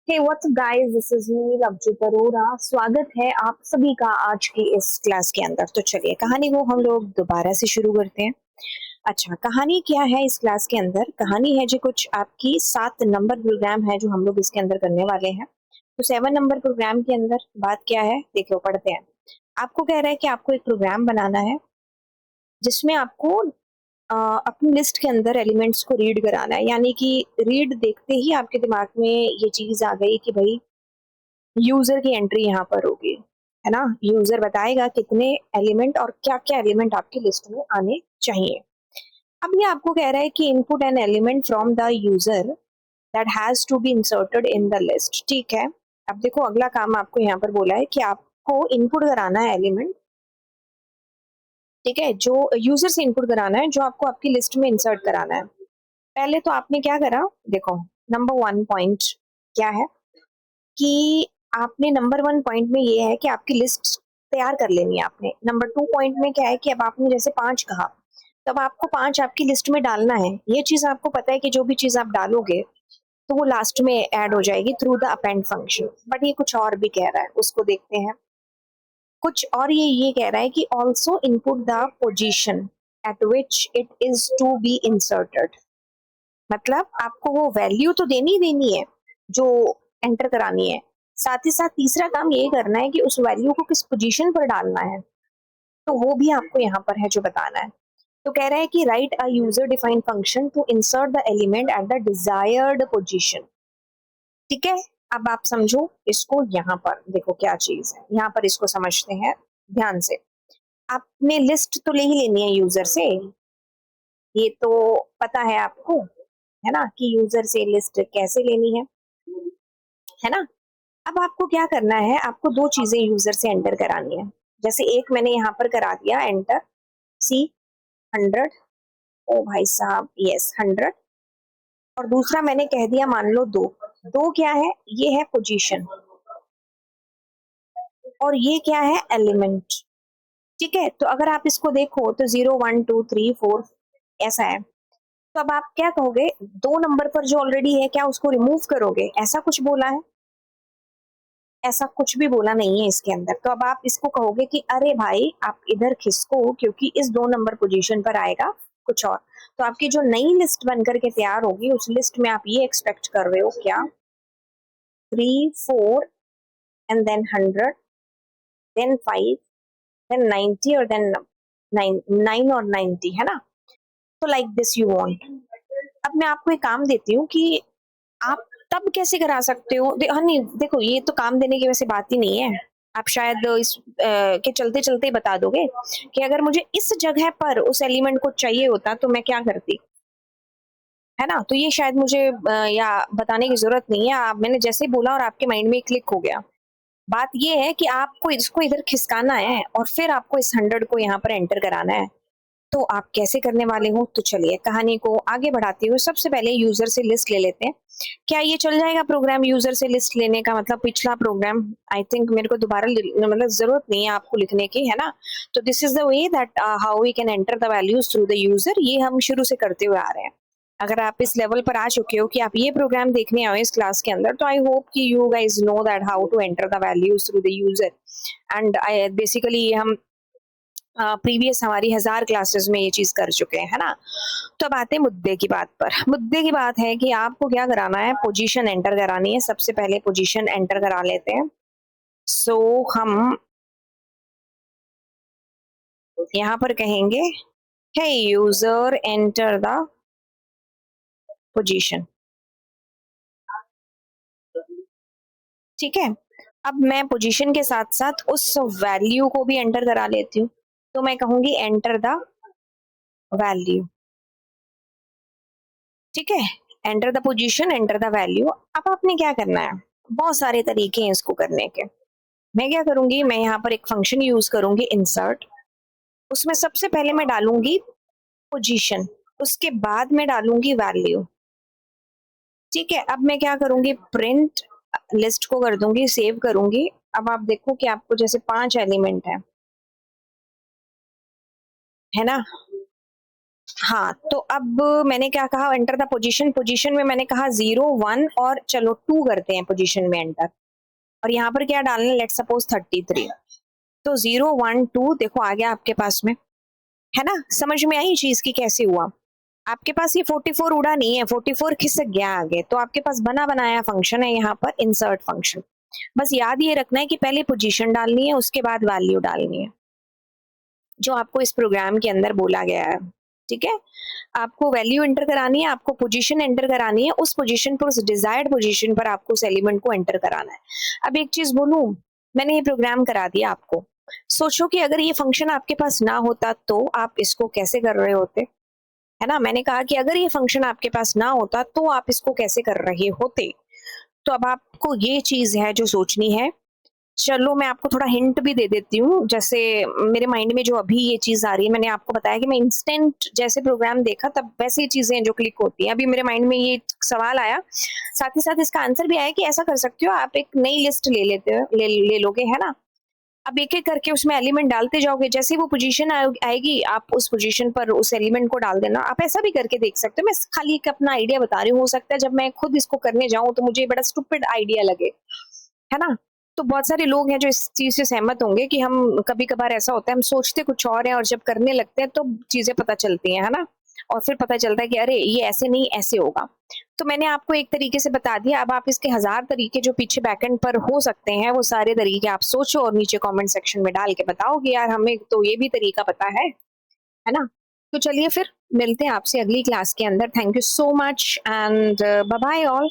Hey what's up guys, this is me Lovejeet Arora. स्वागत है आप सभी का आज की इस क्लास के अंदर। तो चलिए कहानी को हम लोग दोबारा से शुरू करते हैं। अच्छा, कहानी क्या है इस क्लास के अंदर? कहानी है जी कुछ आपकी 7 नंबर प्रोग्राम है जो हम लोग इसके अंदर करने वाले हैं। तो 7 नंबर प्रोग्राम के अंदर बात क्या है देखो, पढ़ते हैं। आपको कह रहा है कि आपको एक प्रोग्राम बनाना है जिसमें आपको अपनी लिस्ट के अंदर एलिमेंट्स को रीड कराना है। यानी कि रीड देखते ही आपके दिमाग में ये चीज आ गई कि भाई यूजर की एंट्री यहाँ पर होगी, है ना। यूजर बताएगा कितने एलिमेंट और क्या क्या एलिमेंट आपकी लिस्ट में आने चाहिए। अब ये आपको कह रहा है कि input an element from the user that has to be inserted in the list. ठीक है, अब देखो अगला काम आपको यहाँ पर बोला है कि आपको इनपुट कराना है एलिमेंट। ठीक है, जो यूजर से इनपुट कराना है जो आपको आपकी लिस्ट में इंसर्ट कराना है। पहले तो आपने क्या करा, देखो नंबर 1 पॉइंट क्या है कि आपने नंबर 1 पॉइंट में ये है कि आपकी लिस्ट तैयार कर लेनी है आपने। नंबर 2 पॉइंट में क्या है कि अब आपने जैसे 5 कहा, तब आपको 5 आपकी लिस्ट में डालना है। ये चीज आपको पता है कि जो भी चीज आप डालोगे तो वो लास्ट में ऐड हो जाएगी through the append function. But ये कुछ और भी कह रहा है, उसको देखते हैं। कुछ और ये कह रहा है कि also input the position at which it is to be inserted. मतलब आपको वो वैल्यू तो देनी है जो एंटर करानी है। साथ ही साथ तीसरा काम ये करना है कि उस वैल्यू को किस पोजीशन पर डालना है, तो वो भी आपको यहाँ पर है जो बताना है। तो कह रहा है कि write a user defined function to insert the element at the desired position. ठीक है, अब आप समझो इसको। यहाँ पर देखो क्या चीज है, यहाँ पर इसको समझते हैं ध्यान से। आपने लिस्ट तो ले ही लेनी है यूजर से, ये तो पता है आपको, है ना, कि यूजर से लिस्ट कैसे लेनी है ना। अब आपको क्या करना है, आपको दो चीजें यूजर से एंटर करानी है। जैसे एक मैंने यहाँ पर करा दिया एंटर, सी 100। ओ भाई साहब, यस 100। और दूसरा मैंने कह दिया मान लो 2। 2 क्या है, ये है पोजीशन और ये क्या है, एलिमेंट। ठीक है, तो अगर आप इसको देखो तो 0 1 2 3 4 ऐसा है। तो अब आप क्या कहोगे, 2 नंबर पर जो ऑलरेडी है क्या उसको रिमूव करोगे, ऐसा कुछ बोला है? ऐसा कुछ भी बोला नहीं है इसके अंदर। तो अब आप इसको कहोगे कि अरे भाई आप इधर खिसको, क्योंकि इस 2 नंबर पोजीशन पर आएगा कुछ और। तो आपकी जो नई लिस्ट बन करके तैयार होगी उस लिस्ट में आप ये एक्सपेक्ट कर रहे हो क्या, 3 4 एंड देन 100, देन 5, देन 90 और देन 9 और 90, है ना। तो लाइक दिस यू वांट। अब मैं आपको एक काम देती हूँ कि आप तब कैसे करा सकते हो। हाँ नहीं देखो, ये तो काम देने की वैसे बात ही नहीं है। आप शायद इस के चलते चलते बता दोगे कि अगर मुझे इस जगह पर उस एलिमेंट को चाहिए होता तो मैं क्या करती, है ना। तो ये शायद मुझे या बताने की जरूरत नहीं है। आप मैंने जैसे ही बोला और आपके माइंड में क्लिक हो गया। बात ये है कि आपको इसको इधर खिसकाना है और फिर आपको इस 100 को यहाँ पर एंटर कराना है। तो आप कैसे करने वाले हो, तो चलिए कहानी को आगे बढ़ाते हुए सबसे पहले यूजर से लिस्ट ले लेते हैं। क्या ये चल जाएगा प्रोग्राम यूजर से लिस्ट लेने का? मतलब पिछला प्रोग्राम आई थिंक मेरे को दोबारा मतलब जरूरत नहीं है आपको लिखने की, है ना। तो this is the way that how we can enter the values through the user. ये हम शुरू से करते हुए आ रहे हैं। अगर आप इस लेवल पर आ चुके हो कि आप ये प्रोग्राम देखने आए इस क्लास के अंदर, तो आई होप कि you guys know that how to enter the values through the user. And basically हम प्रीवियस हमारी 1000 क्लासेस में ये चीज कर चुके हैं, है ना। तो अब आते हैं मुद्दे की बात पर। मुद्दे की बात है कि आपको क्या कराना है, पोजीशन एंटर करानी है। सबसे पहले पोजीशन एंटर करा लेते हैं। सो हम यहाँ पर कहेंगे हे यूजर एंटर द पोजीशन। ठीक है, अब मैं पोजीशन के साथ साथ उस वैल्यू को भी एंटर करा लेती हूँ। तो मैं कहूंगी एंटर द वैल्यू। ठीक है, enter the position, enter the value. अब आपने क्या करना है, बहुत सारे तरीके हैं इसको करने के। मैं क्या करूंगी, मैं यहाँ पर एक फंक्शन यूज करूंगी इंसर्ट। उसमें सबसे पहले मैं डालूंगी पोजीशन, उसके बाद मैं डालूंगी वैल्यू। ठीक है, अब मैं क्या करूंगी, प्रिंट लिस्ट को कर दूंगी, सेव करूंगी। अब आप देखो कि आपको जैसे 5 एलिमेंट है ना। हाँ, तो अब मैंने क्या कहा, एंटर द पोजीशन, पोजीशन में मैंने कहा 0 1 और चलो 2 करते हैं पोजीशन में एंटर, और यहाँ पर क्या डालना है, लेट्स सपोज 33। तो 0 1 2 देखो आ गया आपके पास में, है ना? समझ में आई चीज की कैसे हुआ? आपके पास ये 44 उड़ा नहीं है, 44 खिसक गया आगे, तो आपके पास बना बनाया फंक्शन है यहाँ पर इंसर्ट फंक्शन। बस याद ये रखना है कि पहले पोजीशन डालनी है, उसके बाद वैल्यू डालनी है, जो आपको इस प्रोग्राम के अंदर बोला गया है। ठीक है, आपको वैल्यू एंटर करानी है, आपको पोजीशन एंटर करानी है, उस पोजीशन पर, उस डिजायर्ड पोजीशन पर आपको उस एलिमेंट को एंटर कराना है। अब एक चीज बोलूं, मैंने ये प्रोग्राम करा दिया आपको, सोचो कि अगर ये फंक्शन आपके पास ना होता तो आप इसको कैसे कर रहे होते, है ना? मैंने कहा कि अगर ये फंक्शन आपके पास ना होता तो आप इसको कैसे कर रहे होते। तो अब आपको ये चीज है जो सोचनी है। चलो मैं आपको थोड़ा हिंट भी दे देती हूँ, जैसे मेरे माइंड में जो अभी ये चीज़ आ रही है, मैंने आपको बताया कि मैं इंस्टेंट जैसे प्रोग्राम देखा तब वैसे ही चीज़ें जो क्लिक होती हैं। अभी मेरे माइंड में ये सवाल आया, साथ ही साथ इसका आंसर भी आया कि ऐसा कर सकते हो, आप एक नई लिस्ट ले लेते हो, ले लोगे, है ना? अब एक-एक करके उसमें एलिमेंट डालते जाओगे, जैसे ही वो पोज़ीशन आएगी, आप उस पोज़ीशन पर उस एलिमेंट को डाल देना। आप ऐसा भी करके देख सकते हो, मैं खाली एक अपना आइडिया बता रही हूँ, हो सकता है जब मैं खुद इसको करने जाऊँ तो मुझे बड़ा स्टूपिड आइडिया लगे, है ना? तो बहुत सारे लोग हैं जो इस चीज़ से सहमत होंगे कि हम कभी-कभार ऐसा होता है, हम सोचते कुछ और हैं और जब करने लगते हैं तो चीज़ें पता चलती हैं, है ना? और फिर पता चलता है कि अरे! ये ऐसे नहीं, ऐसे होगा। तो मैंने आपको एक तरीके से बता दिया, अब आप इसके हज़ार तरीके जो पीछे बैकएंड पर हो सकते हैं, वो सारे तरीके आप सोचो और नीचे कमेंट सेक्शन में डाल के बताओ कि यार हमें तो ये भी तरीका पता है ना? तो चलिए फिर मिलते हैं आपसे अगली क्लास के अंदर। Thank you so much and bye bye all.